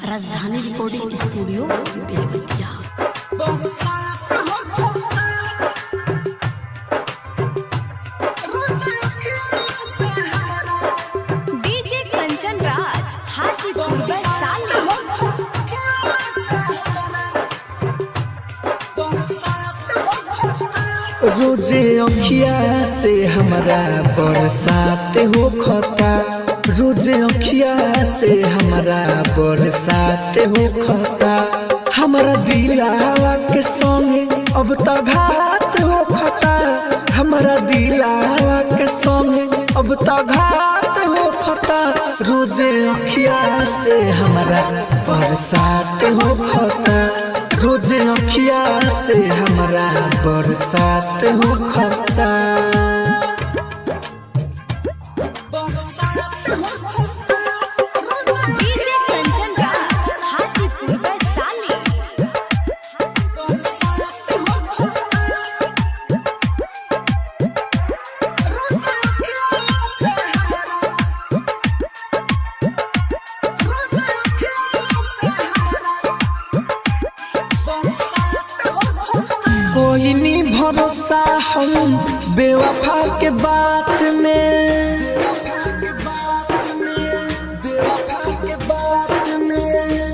राजधानी recording studio Belwatiya. DJ Kanchan Raj Hajipur Vaishali. रोजे अखिया से हमारा बरसात हो खता, रोजे अखिया से हमारा बरसात हो खता। हमारा दिलावा के संगे अब तो घात हो खता, हमारा दिलावा के संगे अब तो घात हो खता। रोजे अखिया से हमारा बरसात हो खता, रोजे अखिया से हमारा बरसात हो खता। डीजे कंचन राज हाजीपुर वैशाली। कोई नहीं भरोसा हम बेवफा के बात में,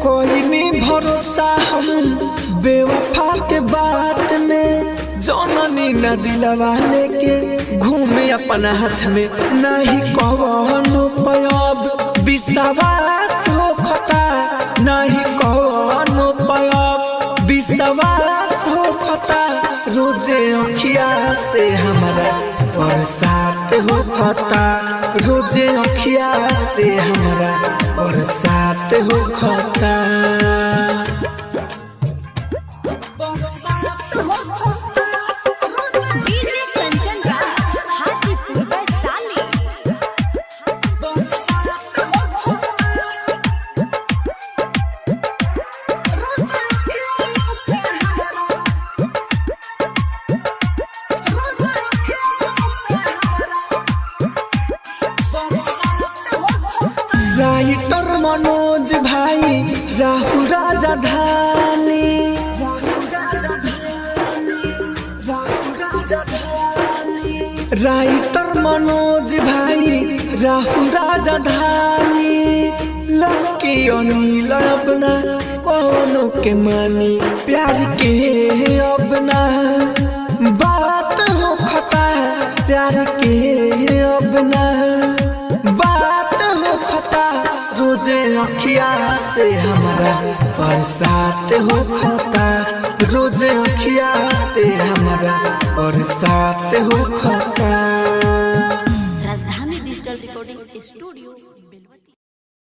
कोई नहीं भरोसा हम बेवफा के बात में। जननी न दिलवा लेके घूमे अपना हाथ में, नहीं कवनो पयब विश्वास हो खता, नहीं कवनो पयब विश्वास हो खता। रोजे अखिया से हमारा बरसात हो खता, रोजे अखिया से हमारा बरसात हो खता। डीजे कंचन राज हाजीपुर वैशाली। राइटर मनोज भाई राहु राजधानी, राइटर मनोज भाई राहु राजधानी। लड़की अनिल अपना कौनों के मानी, प्यार के अपना बात हो खता, प्यार के अपना बात हो खता। रोजे अखिया से हमारा बरसात हो खता, रोजे अखिया से हमारा बरसात हो खता। राजधानी डिजिटल रिकॉर्डिंग स्टूडियो बेलवतिया।